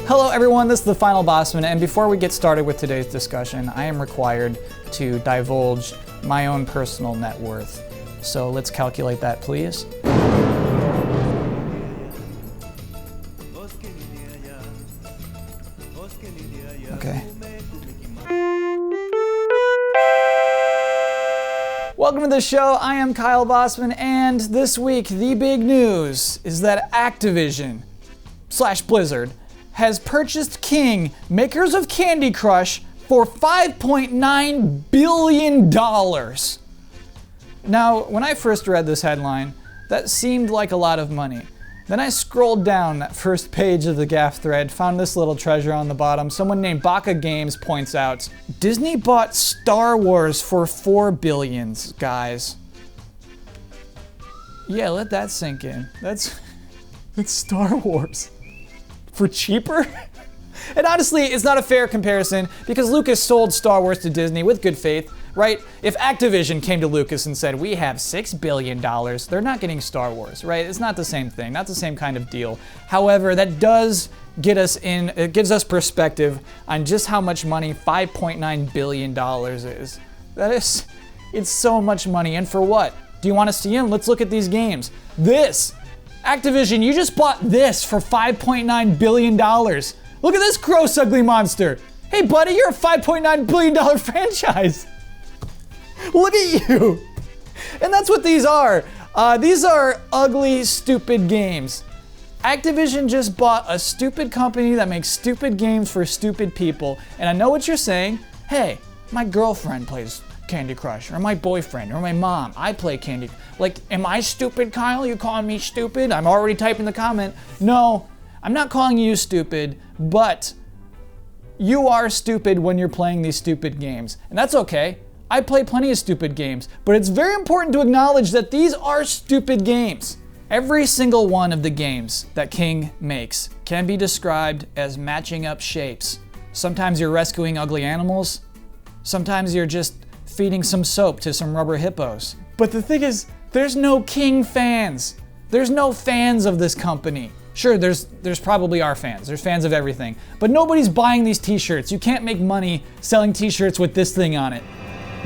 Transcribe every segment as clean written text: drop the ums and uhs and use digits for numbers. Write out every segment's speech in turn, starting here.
Hello everyone, this is the Final Bosman, and before we get started with today's discussion, I am required to divulge my own personal net worth. So let's calculate that, please. Okay. Welcome to the show. I am Kyle Bosman, and this week the big news is that Activision / Blizzard has purchased King, makers of Candy Crush, for $5.9 billion. Now, when I first read this headline, that seemed like a lot of money. Then I scrolled down that first page of the gaff thread, found this little treasure on the bottom. Someone named Baka Games points out, Disney bought Star Wars for $4 billion, guys. Yeah, let that sink in. That's Star Wars. For cheaper? And honestly, it's not a fair comparison because Lucas sold Star Wars to Disney with good faith, right? If Activision came to Lucas and said, we have $6 billion, they're not getting Star Wars, right? It's not the same thing, not the same kind of deal. However, that does get us in, it gives us perspective on just how much money $5.9 billion is. It's so much money, and for what? Do you want to see them? Let's look at these games. Activision, you just bought this for $5.9 billion. Look at this gross, ugly monster. Hey, buddy, you're a $5.9 billion franchise. Look at you. And that's what these are. These are ugly, stupid games. Activision just bought a stupid company that makes stupid games for stupid people. And I know what you're saying. Hey, my girlfriend plays Candy Crush, or my boyfriend, or my mom. I play Candy. Like, am I stupid, Kyle? You calling me stupid? I'm already typing the comment. No, I'm not calling you stupid, but you are stupid when you're playing these stupid games. And that's okay. I play plenty of stupid games, but it's very important to acknowledge that these are stupid games. Every single one of the games that King makes can be described as matching up shapes. Sometimes you're rescuing ugly animals. Sometimes you're just feeding some soap to some rubber hippos. But the thing is, there's no King fans. There's no fans of this company. Sure, there's probably are fans. There's fans of everything. But nobody's buying these t-shirts. You can't make money selling t-shirts with this thing on it.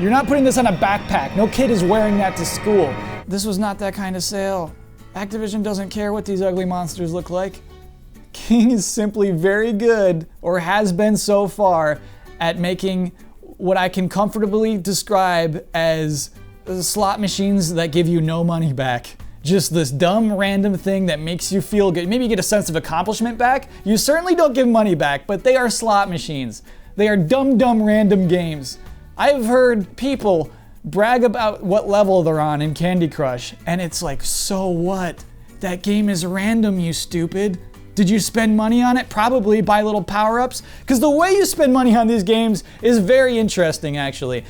You're not putting this on a backpack. No kid is wearing that to school. This was not that kind of sale. Activision doesn't care what these ugly monsters look like. King is simply very good, or has been so far, at making what I can comfortably describe as slot machines that give you no money back. Just this dumb random thing that makes you feel good. Maybe you get a sense of accomplishment back. You certainly don't give money back, but they are slot machines. They are dumb random games. I've heard people brag about what level they're on in Candy Crush, and it's like, so what? That game is random, you stupid. Did you spend money on it? Probably. Buy little power-ups? Because the way you spend money on these games is very interesting, actually.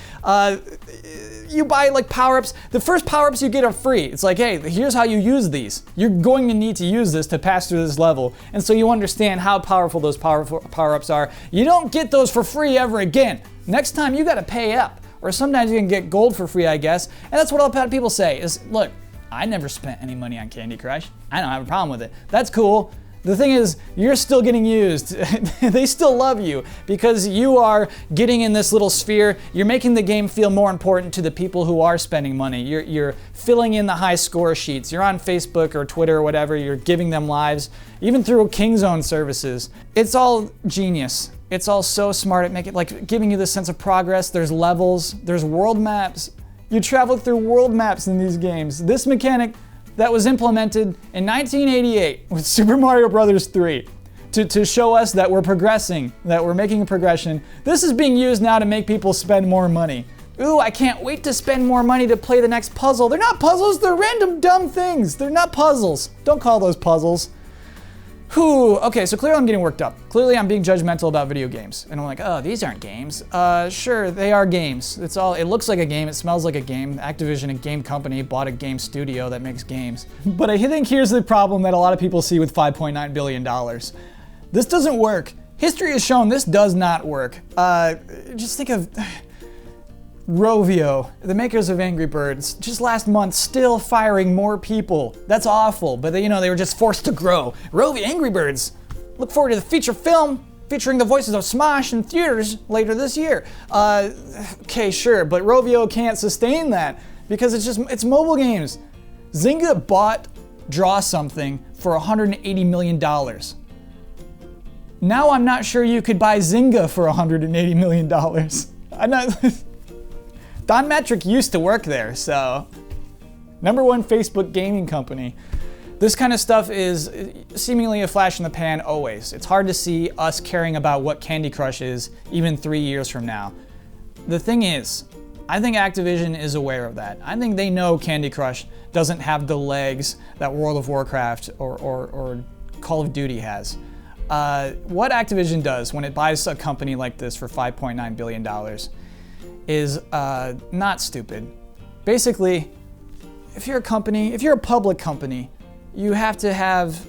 You buy like power-ups. The first power-ups you get are free. It's like, hey, here's how you use these. You're going to need to use this to pass through this level. And so you understand how powerful those power-ups are. You don't get those for free ever again. Next time you gotta pay up. Or sometimes you can get gold for free, I guess. And that's what a lot of people say is, look, I never spent any money on Candy Crush. I don't have a problem with it. That's cool. The thing is, you're still getting used. They still love you because you are getting in this little sphere. You're making the game feel more important to the people who are spending money. You're filling in the high score sheets. You're on Facebook or Twitter or whatever. You're giving them lives, even through King's own services. It's all genius. It's all so smart at like giving you this sense of progress. There's levels. There's world maps. You travel through world maps in these games. This mechanic that was implemented in 1988 with Super Mario Bros. 3 to show us that we're progressing, that we're making a progression. This is being used now to make people spend more money. Ooh, I can't wait to spend more money to play the next puzzle. They're not puzzles, they're random dumb things. They're not puzzles. Don't call those puzzles. Whew, okay, so clearly I'm getting worked up. Clearly I'm being judgmental about video games. And I'm like, oh, these aren't games. Sure, they are games. It looks like a game, it smells like a game. Activision, a game company, bought a game studio that makes games. But I think here's the problem that a lot of people see with $5.9 billion. This doesn't work. History has shown this does not work. Just think of Rovio, the makers of Angry Birds, just last month still firing more people. That's awful, but they were just forced to grow. Rovio, Angry Birds, look forward to the feature film featuring the voices of Smosh in theaters later this year. Okay, sure, but Rovio can't sustain that because it's mobile games. Zynga bought Draw Something for $180 million. Now I'm not sure you could buy Zynga for $180 million. I'm not. Don Metric used to work there, so. #1 Facebook gaming company. This kind of stuff is seemingly a flash in the pan always. It's hard to see us caring about what Candy Crush is even 3 years from now. The thing is, I think Activision is aware of that. I think they know Candy Crush doesn't have the legs that World of Warcraft or Call of Duty has. What Activision does when it buys a company like this for $5.9 billion is not stupid. Basically, if you're a public company, you have to have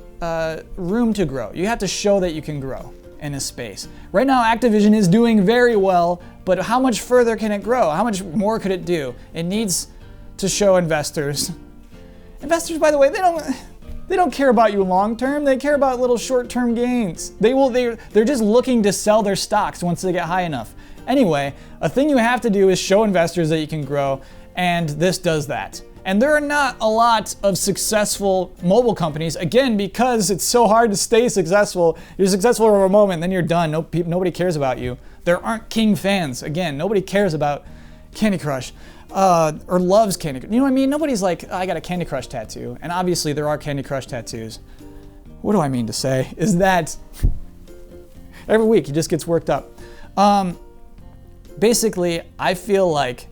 room to grow. You have to show that you can grow in a space. Right now, Activision is doing very well, but how much further can it grow? How much more could it do? It needs to show investors. Investors, by the way, they don't care about you long term. They care about little short-term gains. They're just looking to sell their stocks once they get high enough. Anyway, a thing you have to do is show investors that you can grow, and this does that. And there are not a lot of successful mobile companies, again, because it's so hard to stay successful. You're successful for a moment, then you're done. Nobody cares about you. There aren't King fans. Again, nobody cares about Candy Crush or loves Candy Crush. You know what I mean? Nobody's like, I got a Candy Crush tattoo. And obviously there are Candy Crush tattoos. What do I mean to say is that every week he just gets worked up. Basically, I feel like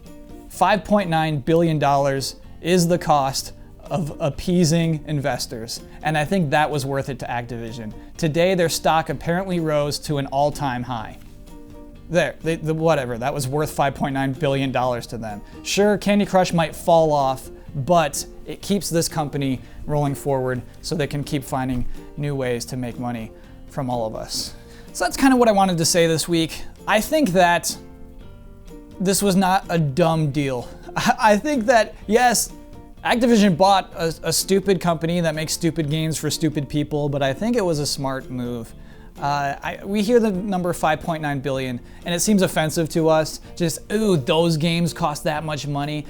$5.9 billion is the cost of appeasing investors. And I think that was worth it to Activision. Today, their stock apparently rose to an all-time high. Whatever, that was worth $5.9 billion to them. Sure, Candy Crush might fall off, but it keeps this company rolling forward so they can keep finding new ways to make money from all of us. So that's kind of what I wanted to say this week. I think that this was not a dumb deal. I think that, yes, Activision bought a stupid company that makes stupid games for stupid people, but I think it was a smart move. We hear the number 5.9 billion, and it seems offensive to us. Just, ooh, those games cost that much money.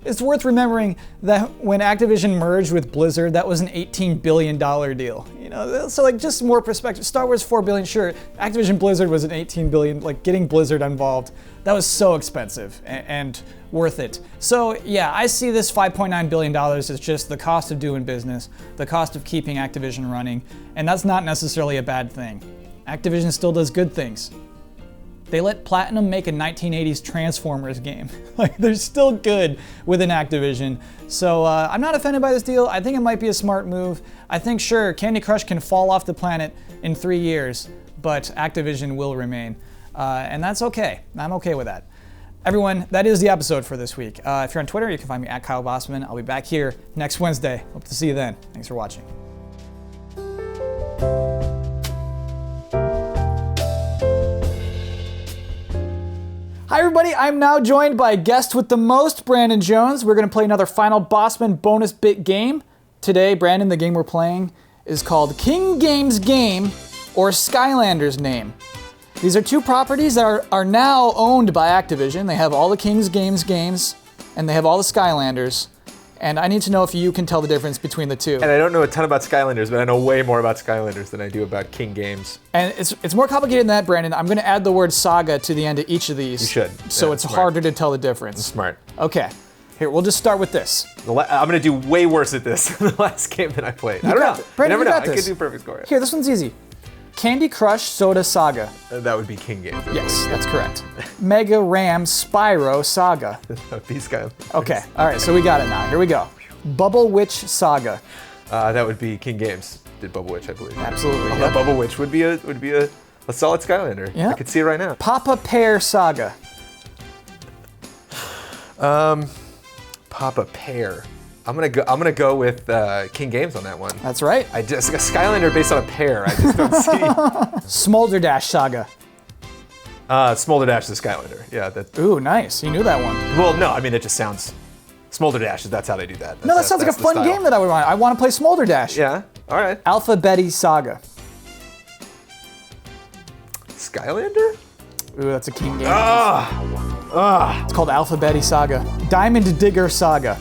It's worth remembering that when Activision merged with Blizzard, that was an $18 billion deal. You know, so like just more perspective. Star Wars $4 billion, sure. Activision Blizzard was an $18 billion. Like getting Blizzard involved, that was so expensive and worth it. So yeah, I see this $5.9 billion as just the cost of doing business, the cost of keeping Activision running, and that's not necessarily a bad thing. Activision still does good things. They let Platinum make a 1980s Transformers game. Like, they're still good within Activision. So I'm not offended by this deal. I think it might be a smart move. I think, sure, Candy Crush can fall off the planet in 3 years, but Activision will remain. And that's okay. I'm okay with that. Everyone, that is the episode for this week. If you're on Twitter, you can find me at Kyle Bosman. I'll be back here next Wednesday. Hope to see you then. Thanks for watching. Hi everybody, I'm now joined by guest with the most, Brandon Jones. We're gonna play another Final Bosman bonus bit game. Today, Brandon, the game we're playing is called King Games Game or Skylanders Name. These are two properties that are now owned by Activision. They have all the King's games, and they have all the Skylanders. And I need to know if you can tell the difference between the two. And I don't know a ton about Skylanders, but I know way more about Skylanders than I do about King Games. And it's more complicated than that, Brandon. I'm gonna add the word saga to the end of each of these. You should. So it's harder to tell the difference. Smart. Okay, here, we'll just start with this. I'm gonna do way worse at this than the last game that I played. I don't know. Brandon, you never know. got this. I could do perfect score. Here, this one's easy. Candy Crush Soda Saga. That would be King Games. Yes, that's correct. Mega Ram Spyro Saga. That would be Skylanders. Okay, all right, so we got it now. Here we go. Bubble Witch Saga. That would be King Games. Did Bubble Witch, I believe. Absolutely. Yep. Bubble Witch would be a solid Skylander. Yeah. I could see it right now. Papa Pear Saga. Papa Pear. I'm gonna go with King Games on that one. That's right. A Skylander based on a pear. I just don't see. Smolder Dash Saga. Smolder Dash the Skylander. Yeah. Ooh, nice. You knew that one. Well, no, I mean it just sounds. Smolder Dash, that's how they do that. No, that sounds like a fun game that I would want. I want to play Smolder Dash. Yeah, all right. Alpha Betty Saga. Skylander? Ooh, that's a King game. Ah! It's called Alphabeti Saga. Diamond Digger Saga.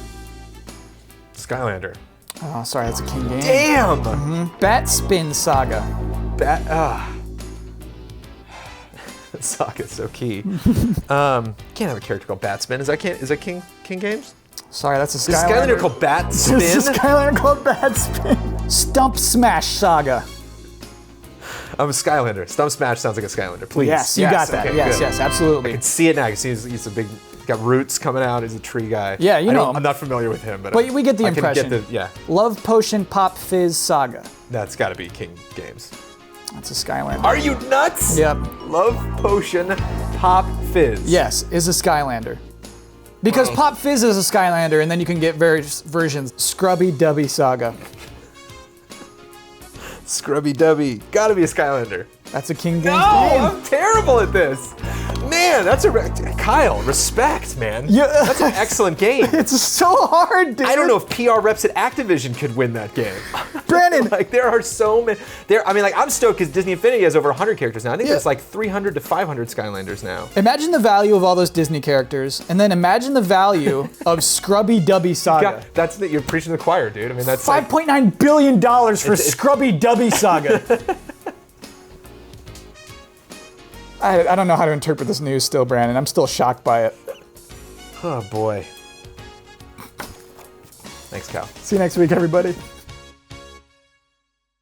Skylander. Oh, sorry, that's a King game. Damn! Bat Spin Saga. Saga's so key. Can't have a character called Batsman. Is that King Games? Sorry, that's a Is Skylander. Skylander called Bat Spin? This is Skylander called Bat Spin. Stump Smash Saga. I'm a Skylander. Stump Smash sounds like a Skylander. Please. Yes, you got that. Okay, yes, good. yes, absolutely. I can see it now. I can see he's a big, got roots coming out. He's a tree guy. Yeah, you know him. I'm not familiar with him, but we get the I can impression. Get the, yeah, Love Potion Pop Fizz Saga. that's got to be King Games. That's a Skylander. Are you nuts? Yep. Love Potion Pop Fizz. Yes, is a Skylander. Because Pop Fizz is a Skylander, and then you can get various versions. Scrubby Dubby Saga. Scrubby Dubby. Gotta be a Skylander. That's a King Games No, game. I'm terrible at this. Man, that's Kyle, respect, man. Yeah. That's an excellent game. It's so hard, dude. I don't know if PR reps at Activision could win that game. Brandon. Like, there are so many. I'm stoked because Disney Infinity has over 100 characters now. I think there's like 300 to 500 Skylanders now. Imagine the value of all those Disney characters, and then imagine the value of Scrubby Dubby Saga. You're preaching to the choir, dude. I mean, that's $5.9 billion for Scrubby Dubby Saga. I don't know how to interpret this news still, Brandon. I'm still shocked by it. Oh, boy. Thanks, Kyle. See you next week, everybody.